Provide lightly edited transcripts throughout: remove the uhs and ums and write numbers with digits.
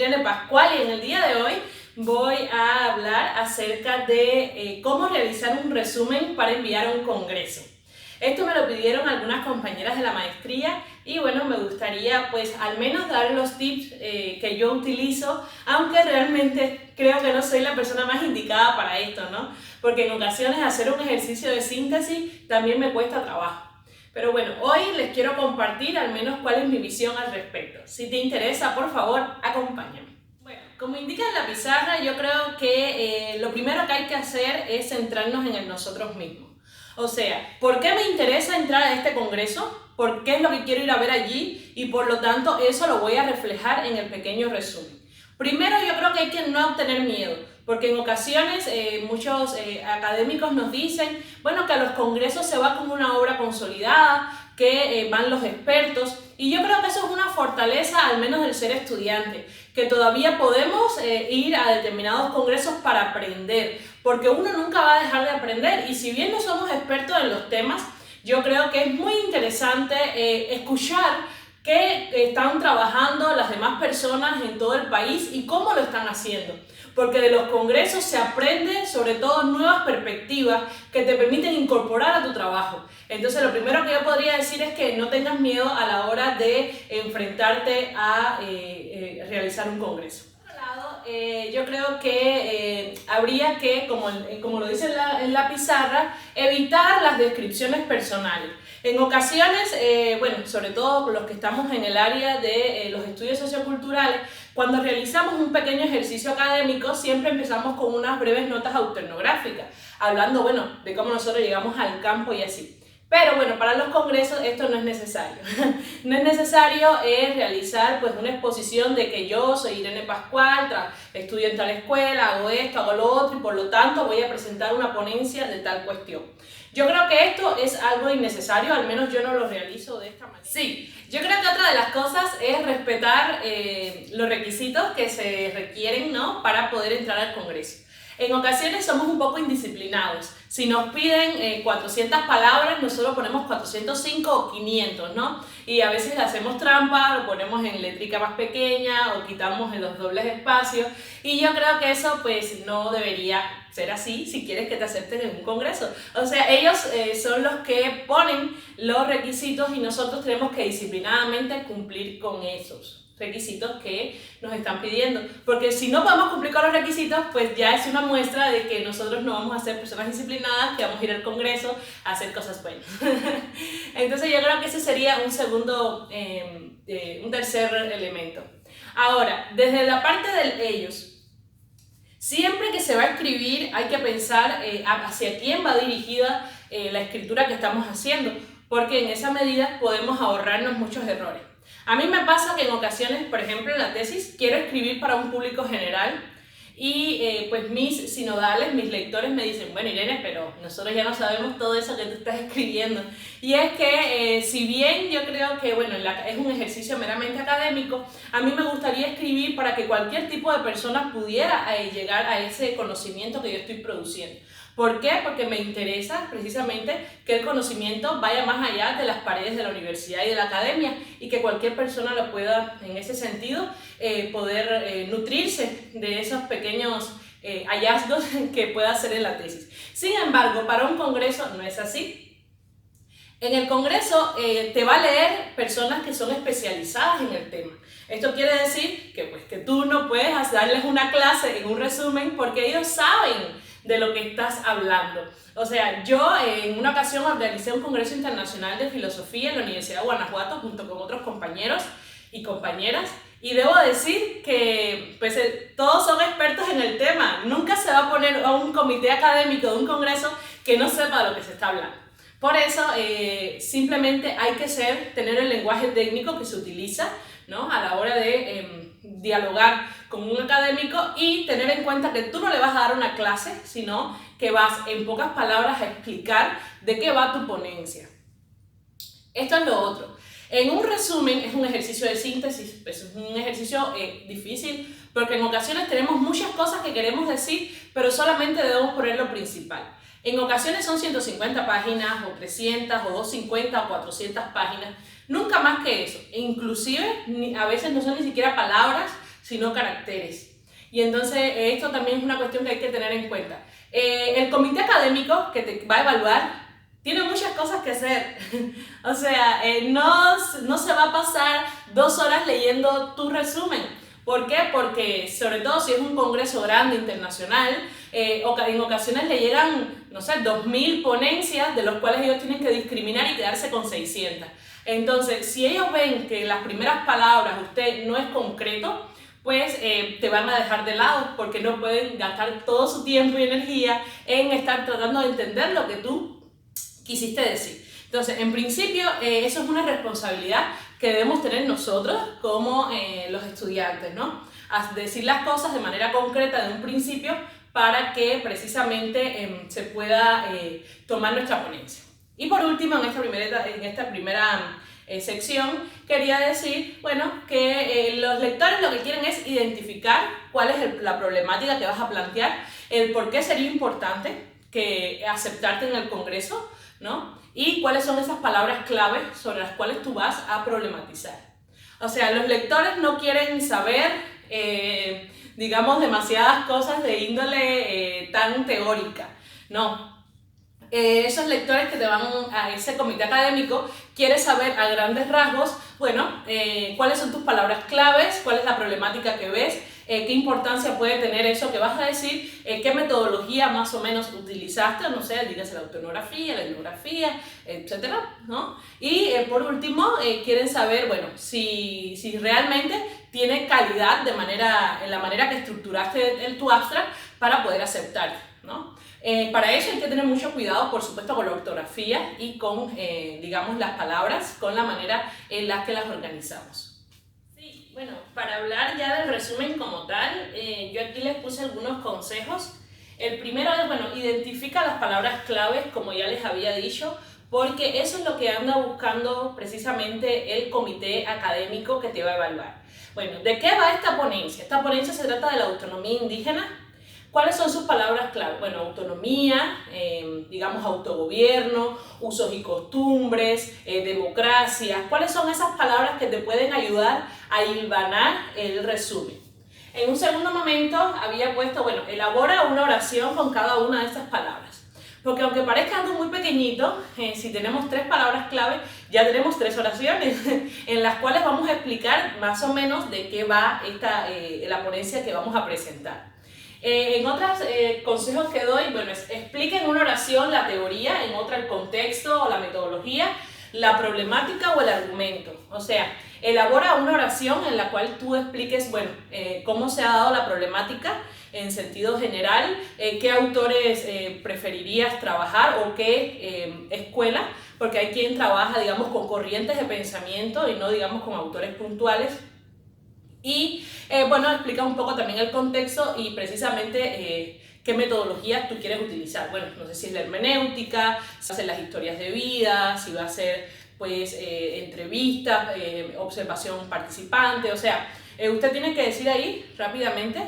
Irene Pascual y en el día de hoy voy a hablar acerca de cómo realizar un resumen para enviar a un congreso. Esto me lo pidieron algunas compañeras de la maestría y bueno, me gustaría pues al menos dar los tips que yo utilizo, aunque realmente creo que no soy la persona más indicada para esto, ¿no? Porque en ocasiones hacer un ejercicio de síntesis también me cuesta trabajo. Pero bueno, hoy les quiero compartir al menos cuál es mi visión al respecto. Si te interesa, por favor, acompáñame. Bueno, como indica en la pizarra, yo creo que lo primero que hay que hacer es centrarnos en el nosotros mismos. O sea, ¿por qué me interesa entrar a este congreso? ¿Por qué es lo que quiero ir a ver allí? Y por lo tanto, eso lo voy a reflejar en el pequeño resumen. Primero, yo creo que hay que no tener miedo, porque en ocasiones muchos académicos nos dicen, bueno, que a los congresos se va como una obra consolidada, que van los expertos, y yo creo que eso es una fortaleza al menos del ser estudiante, que todavía podemos ir a determinados congresos para aprender, porque uno nunca va a dejar de aprender, y si bien no somos expertos en los temas, yo creo que es muy interesante escuchar qué están trabajando las demás personas en todo el país y cómo lo están haciendo. Porque de los congresos se aprende sobre todo nuevas perspectivas que te permiten incorporar a tu trabajo. Entonces lo primero que yo podría decir es que no tengas miedo a la hora de enfrentarte a realizar un congreso. Por otro lado, yo creo que habría que, como lo dice en la pizarra, evitar las descripciones personales. En ocasiones, bueno, sobre todo los que estamos en el área de los estudios socioculturales, cuando realizamos un pequeño ejercicio académico, siempre empezamos con unas breves notas autoetnográficas, hablando, bueno, de cómo nosotros llegamos al campo y así. Pero bueno, para los congresos esto no es necesario. No es necesario realizar pues una exposición de que yo soy Irene Pascual, estudio en tal escuela, hago esto, hago lo otro y por lo tanto voy a presentar una ponencia de tal cuestión. Yo creo que esto es algo innecesario, al menos yo no lo realizo de esta manera. Sí, yo creo que otra de las cosas es respetar los requisitos que se requieren, ¿no?, para poder entrar al congreso. En ocasiones somos un poco indisciplinados. Si nos piden 400 palabras, nosotros ponemos 405 o 500, ¿no? Y a veces hacemos trampa, lo ponemos en letrica más pequeña o quitamos en los dobles espacios. Y yo creo que eso pues no debería ser así si quieres que te acepten en un congreso. O sea, ellos son los que ponen los requisitos y nosotros tenemos que disciplinadamente cumplir con esos requisitos que nos están pidiendo, porque si no podemos cumplir con los requisitos, pues ya es una muestra de que nosotros no vamos a ser personas disciplinadas, que vamos a ir al congreso a hacer cosas buenas. Entonces yo creo que ese sería un tercer elemento. Ahora, desde la parte de ellos, siempre que se va a escribir hay que pensar hacia quién va dirigida la escritura que estamos haciendo, porque en esa medida podemos ahorrarnos muchos errores. A mí me pasa que en ocasiones, por ejemplo en la tesis, quiero escribir para un público general y pues mis sinodales, mis lectores me dicen, bueno Irene, pero nosotros ya no sabemos todo eso que tú estás escribiendo. Y es que si bien yo creo que bueno, es un ejercicio meramente académico, a mí me gustaría escribir para que cualquier tipo de persona pudiera llegar a ese conocimiento que yo estoy produciendo. ¿Por qué? Porque me interesa precisamente que el conocimiento vaya más allá de las paredes de la universidad y de la academia y que cualquier persona lo pueda, en ese sentido, poder nutrirse de esos pequeños hallazgos que pueda hacer en la tesis. Sin embargo, para un congreso no es así. En el congreso te va a leer personas que son especializadas en el tema. Esto quiere decir que tú no puedes darles una clase en un resumen porque ellos saben de lo que estás hablando. O sea, yo en una ocasión organicé un congreso internacional de filosofía en la Universidad de Guanajuato junto con otros compañeros y compañeras y debo decir que pues, todos son expertos en el tema. Nunca se va a poner a un comité académico de un congreso que no sepa de lo que se está hablando. Por eso simplemente hay que tener el lenguaje técnico que se utiliza, ¿no?, a la hora de dialogar con un académico y tener en cuenta que tú no le vas a dar una clase, sino que vas en pocas palabras a explicar de qué va tu ponencia. Esto es lo otro. En un resumen es un ejercicio de síntesis, pues es un ejercicio difícil porque en ocasiones tenemos muchas cosas que queremos decir, pero solamente debemos poner lo principal. En ocasiones son 150 páginas, o 300, o 250, o 400 páginas, nunca más que eso. E inclusive, a veces no son ni siquiera palabras, sino caracteres. Y entonces esto también es una cuestión que hay que tener en cuenta. El comité académico que te va a evaluar tiene muchas cosas que hacer. O sea, no se va a pasar 2 horas leyendo tu resumen. ¿Por qué? Porque sobre todo si es un congreso grande, internacional, en ocasiones le llegan, no sé, 2000 ponencias, de los cuales ellos tienen que discriminar y quedarse con 600. Entonces, si ellos ven que las primeras palabras usted no es concreto, pues te van a dejar de lado, porque no pueden gastar todo su tiempo y energía en estar tratando de entender lo que tú quisiste decir. Entonces, en principio, eso es una responsabilidad que debemos tener nosotros como los estudiantes, ¿no? A decir las cosas de manera concreta de un principio para que precisamente se pueda tomar nuestra ponencia. Y por último, en esta primera sección, quería decir, bueno, que los lectores lo que quieren es identificar cuál es la problemática que vas a plantear, el por qué sería importante que aceptarte en el congreso, ¿no? Y cuáles son esas palabras clave sobre las cuales tú vas a problematizar. O sea, los lectores no quieren saber, digamos, demasiadas cosas de índole tan teórica, no. Esos lectores que te van a ese comité académico quieren saber a grandes rasgos, bueno, cuáles son tus palabras claves, cuál es la problemática que ves, qué importancia puede tener eso que vas a decir, qué metodología más o menos utilizaste, no sé, dígase la autonografía, la etnografía, etcétera, ¿no? Y por último, quieren saber, bueno, si realmente tiene calidad en la manera que estructuraste tu abstract para poder aceptarte, ¿no? Para eso hay que tener mucho cuidado, por supuesto, con la ortografía y con, digamos, las palabras, con la manera en la que las organizamos. Sí, bueno, para hablar ya del resumen como tal, yo aquí les puse algunos consejos. El primero es, bueno, identifica las palabras claves, como ya les había dicho, porque eso es lo que anda buscando precisamente el comité académico que te va a evaluar. Bueno, ¿de qué va esta ponencia? Esta ponencia se trata de la autonomía indígena. ¿Cuáles son sus palabras clave? Bueno, autonomía, digamos autogobierno, usos y costumbres, democracia. ¿Cuáles son esas palabras que te pueden ayudar a hilvanar el resumen? En un segundo momento había puesto, bueno, elabora una oración con cada una de estas palabras. Porque aunque parezca algo muy pequeñito, si tenemos 3 palabras clave, ya tenemos 3 oraciones en las cuales vamos a explicar más o menos de qué va la ponencia que vamos a presentar. En otros consejos que doy, bueno, explica en una oración la teoría, en otra el contexto o la metodología, la problemática o el argumento. O sea, elabora una oración en la cual tú expliques, bueno, cómo se ha dado la problemática en sentido general, qué autores preferirías trabajar o qué escuela, porque hay quien trabaja, digamos, con corrientes de pensamiento y no, digamos, con autores puntuales. Y bueno, explica un poco también el contexto y precisamente qué metodología tú quieres utilizar. Bueno, no sé si es la hermenéutica, si va a ser las historias de vida, si va a ser pues entrevistas, observación participante, o sea, usted tiene que decir ahí rápidamente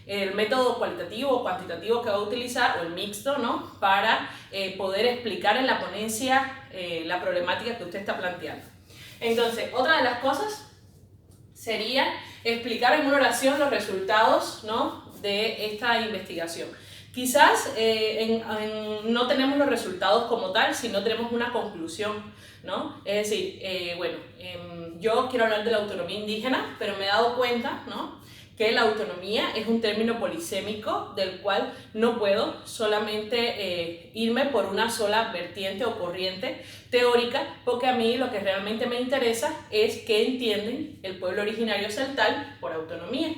el método cualitativo o cuantitativo que va a utilizar o el mixto, ¿no? Para poder explicar en la ponencia la problemática que usted está planteando. Entonces, otra de las cosas sería explicar en una oración los resultados, ¿no?, de esta investigación. Quizás no tenemos los resultados como tal, sino tenemos una conclusión, ¿no? Es decir, bueno, yo quiero hablar de la autonomía indígena, pero me he dado cuenta, ¿no?, que la autonomía es un término polisémico del cual no puedo solamente irme por una sola vertiente o corriente teórica, porque a mí lo que realmente me interesa es qué entienden el pueblo originario celtal por autonomía.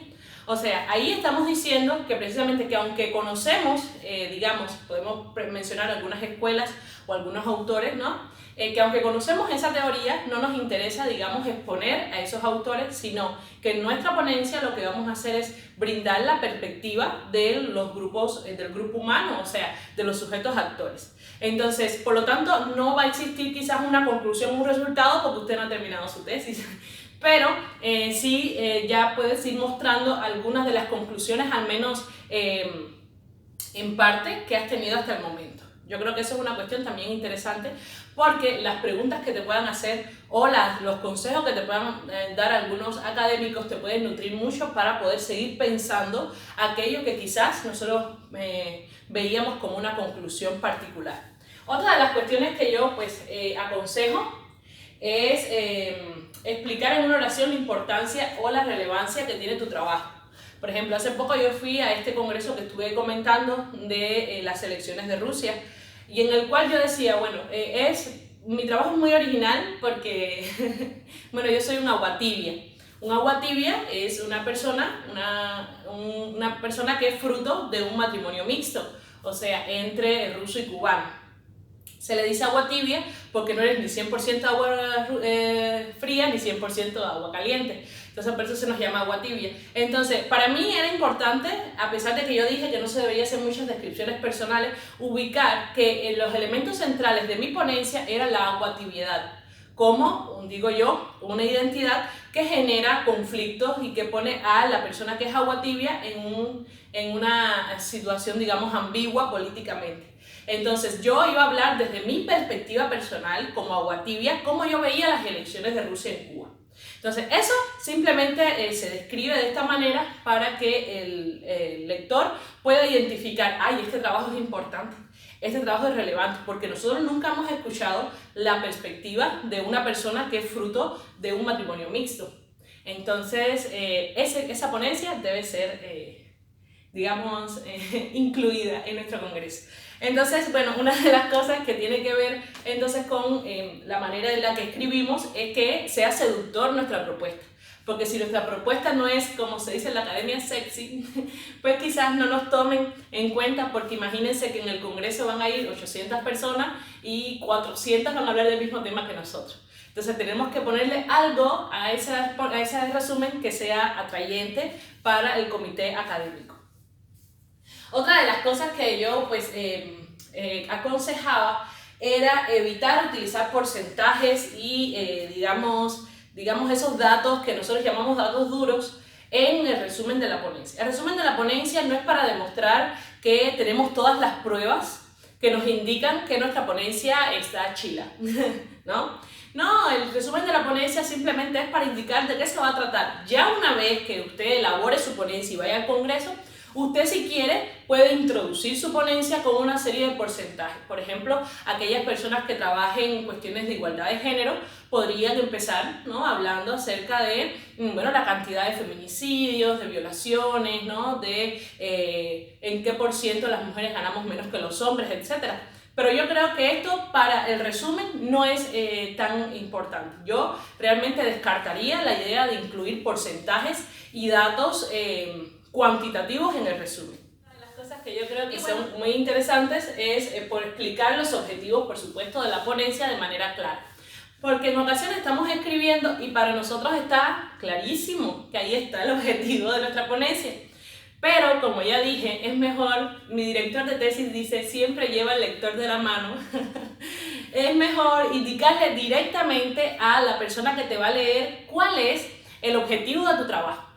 O sea, ahí estamos diciendo que precisamente que aunque conocemos, digamos, podemos mencionar algunas escuelas o algunos autores, ¿no?, que aunque conocemos esa teoría, no nos interesa, digamos, exponer a esos autores, sino que en nuestra ponencia lo que vamos a hacer es brindar la perspectiva de los grupos, del grupo humano, o sea, de los sujetos actores. Entonces, por lo tanto, no va a existir quizás una conclusión, un resultado, porque usted no ha terminado su tesis. Pero sí ya puedes ir mostrando algunas de las conclusiones, al menos en parte, que has tenido hasta el momento. Yo creo que eso es una cuestión también interesante, porque las preguntas que te puedan hacer o los consejos que te puedan dar algunos académicos te pueden nutrir mucho para poder seguir pensando aquello que quizás nosotros veíamos como una conclusión particular. Otra de las cuestiones que yo aconsejo es explicar en una oración la importancia o la relevancia que tiene tu trabajo. Por ejemplo, hace poco yo fui a este congreso que estuve comentando de las elecciones de Rusia, y en el cual yo decía, bueno, mi trabajo es muy original porque, bueno, yo soy un agua tibia. Un agua tibia es una persona que es fruto de un matrimonio mixto, o sea, entre ruso y cubano. Se le dice agua tibia porque no eres ni 100% agua fría ni 100% agua caliente. Entonces por eso se nos llama agua tibia. Entonces para mí era importante, a pesar de que yo dije que no se debería hacer muchas descripciones personales, ubicar que los elementos centrales de mi ponencia era la agua tibiedad, como, digo yo, una identidad que genera conflictos y que pone a la persona que es agua tibia en una situación, digamos, ambigua políticamente. Entonces yo iba a hablar desde mi perspectiva personal como agua tibia, cómo yo veía las elecciones de Rusia en Cuba. Entonces eso simplemente se describe de esta manera para que el lector pueda identificar, ay, este trabajo es importante, este trabajo es relevante, porque nosotros nunca hemos escuchado la perspectiva de una persona que es fruto de un matrimonio mixto. Entonces esa ponencia debe ser digamos, incluida en nuestro congreso. Entonces, bueno, una de las cosas que tiene que ver entonces con la manera en la que escribimos es que sea seductor nuestra propuesta. Porque si nuestra propuesta no es, como se dice en la academia, sexy, pues quizás no nos tomen en cuenta, porque imagínense que en el congreso van a ir 800 personas y 400 van a hablar del mismo tema que nosotros. Entonces tenemos que ponerle algo a ese resumen que sea atrayente para el comité académico. Otra de las cosas que yo aconsejaba era evitar utilizar porcentajes y digamos esos datos que nosotros llamamos datos duros en el resumen de la ponencia. El resumen de la ponencia no es para demostrar que tenemos todas las pruebas que nos indican que nuestra ponencia está chila, ¿no? No, el resumen de la ponencia simplemente es para indicar de qué se va a tratar. Ya una vez que usted elabore su ponencia y vaya al congreso, usted, si quiere, puede introducir su ponencia con una serie de porcentajes. Por ejemplo, aquellas personas que trabajen en cuestiones de igualdad de género podrían empezar, ¿no?, hablando acerca de la cantidad de feminicidios, de violaciones, ¿no?, de en qué por ciento las mujeres ganamos menos que los hombres, etc. Pero yo creo que esto para el resumen no es tan importante. Yo realmente descartaría la idea de incluir porcentajes y datos cuantitativos en el resumen. Una de las cosas que yo creo que son muy interesantes es por explicar los objetivos, por supuesto, de la ponencia de manera clara. Porque en ocasiones estamos escribiendo y para nosotros está clarísimo que ahí está el objetivo de nuestra ponencia. Pero, como ya dije, es mejor, mi director de tesis dice, siempre lleva el lector de la mano, es mejor indicarle directamente a la persona que te va a leer cuál es el objetivo de tu trabajo.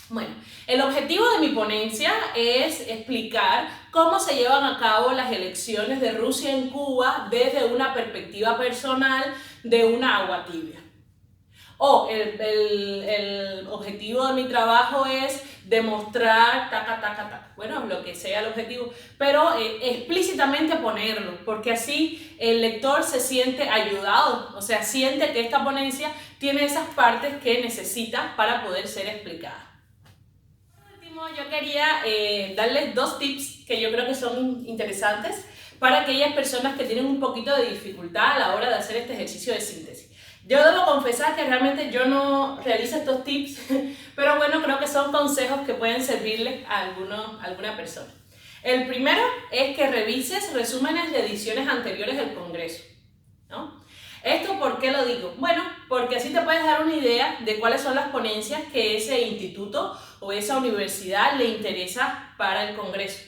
Bueno, el objetivo de mi ponencia es explicar cómo se llevan a cabo las elecciones de Rusia en Cuba desde una perspectiva personal de una agua tibia. O el objetivo de mi trabajo es demostrar, bueno, lo que sea el objetivo, pero explícitamente ponerlo, porque así el lector se siente ayudado, o sea, siente que esta ponencia tiene esas partes que necesita para poder ser explicada. Por último, yo quería darles 2 tips que yo creo que son interesantes para aquellas personas que tienen un poquito de dificultad a la hora de hacer este ejercicio de síntesis. Yo debo confesar que realmente yo no realizo estos tips, pero bueno, creo que son consejos que pueden servirle a alguna persona. El primero es que revises resúmenes de ediciones anteriores del Congreso, ¿no? ¿Esto por qué lo digo? Bueno, porque así te puedes dar una idea de cuáles son las ponencias que ese instituto o esa universidad le interesa para el Congreso.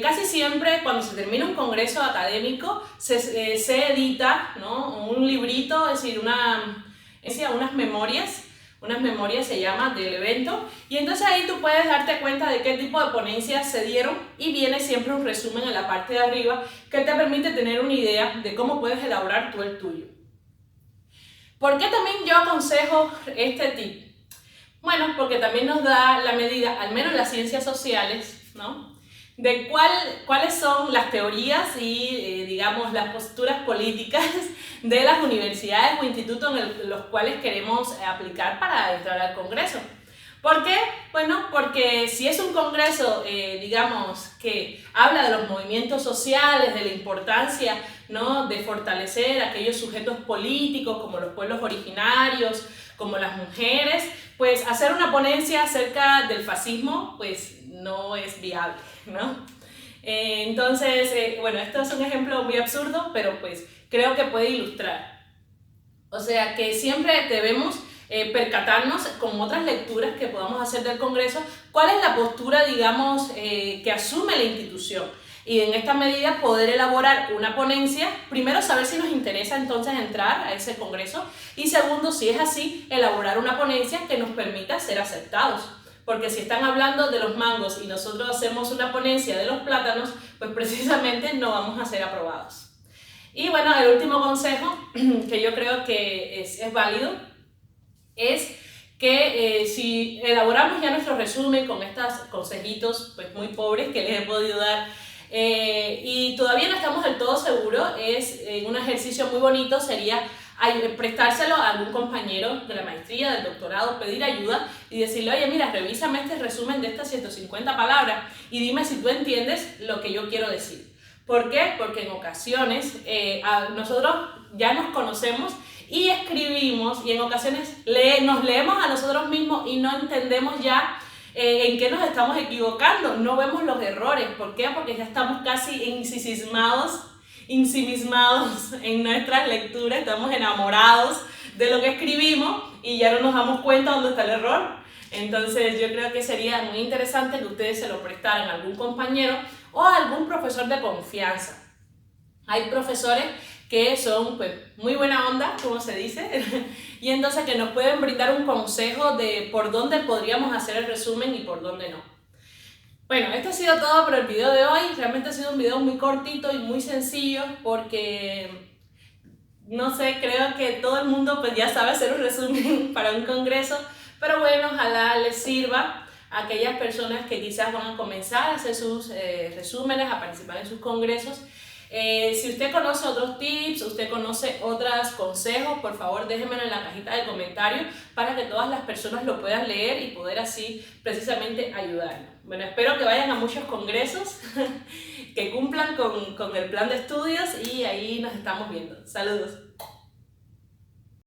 Casi siempre cuando se termina un congreso académico se edita, ¿no?, un librito, es decir, unas memorias unas memorias se llama del evento, y entonces ahí tú puedes darte cuenta de qué tipo de ponencias se dieron y viene siempre un resumen en la parte de arriba que te permite tener una idea de cómo puedes elaborar tú el tuyo. ¿Por qué también yo aconsejo este tip? Bueno, porque también nos da la medida, al menos en las ciencias sociales, ¿no?, de cuáles son las teorías y, digamos, las posturas políticas de las universidades o institutos en los cuales queremos aplicar para entrar al Congreso. ¿Por qué? Bueno, porque si es un congreso, digamos, que habla de los movimientos sociales, de la importancia, ¿no?, de fortalecer a aquellos sujetos políticos como los pueblos originarios, como las mujeres, pues hacer una ponencia acerca del fascismo pues no es viable, ¿no? Entonces, bueno, esto es un ejemplo muy absurdo, pero pues creo que puede ilustrar. O sea que siempre debemos percatarnos con otras lecturas que podamos hacer del Congreso, cuál es la postura, digamos, que asume la institución. Y en esta medida poder elaborar una ponencia, primero saber si nos interesa entonces entrar a ese congreso y segundo, si es así, elaborar una ponencia que nos permita ser aceptados. Porque si están hablando de los mangos y nosotros hacemos una ponencia de los plátanos, pues precisamente no vamos a ser aprobados. Y bueno, el último consejo que yo creo que es válido es que si elaboramos ya nuestro resumen con estos consejitos pues muy pobres que les he podido dar, y todavía no estamos del todo seguros, un ejercicio muy bonito sería prestárselo a algún compañero de la maestría, del doctorado, pedir ayuda y decirle, oye, mira, revísame este resumen de estas 150 palabras y dime si tú entiendes lo que yo quiero decir. ¿Por qué? Porque en ocasiones nosotros ya nos conocemos y escribimos y en ocasiones nos leemos a nosotros mismos y no entendemos ya en qué nos estamos equivocando, no vemos los errores. ¿Por qué? Porque ya estamos casi ensimismados en nuestras lecturas, estamos enamorados de lo que escribimos y ya no nos damos cuenta dónde está el error. Entonces yo creo que sería muy interesante que ustedes se lo prestaran a algún compañero o a algún profesor de confianza. Hay profesores que son pues muy buena onda, como se dice, y entonces que nos pueden brindar un consejo de por dónde podríamos hacer el resumen y por dónde no. Bueno, esto ha sido todo por el video de hoy. Realmente ha sido un video muy cortito y muy sencillo porque, no sé, creo que todo el mundo pues ya sabe hacer un resumen para un congreso, pero bueno, ojalá les sirva a aquellas personas que quizás van a comenzar a hacer sus resúmenes, a participar en sus congresos. Si usted conoce otros tips, usted conoce otros consejos, por favor déjenmelo en la cajita de comentarios para que todas las personas lo puedan leer y poder así precisamente ayudarnos. Bueno, espero que vayan a muchos congresos, que cumplan con el plan de estudios y ahí nos estamos viendo. Saludos.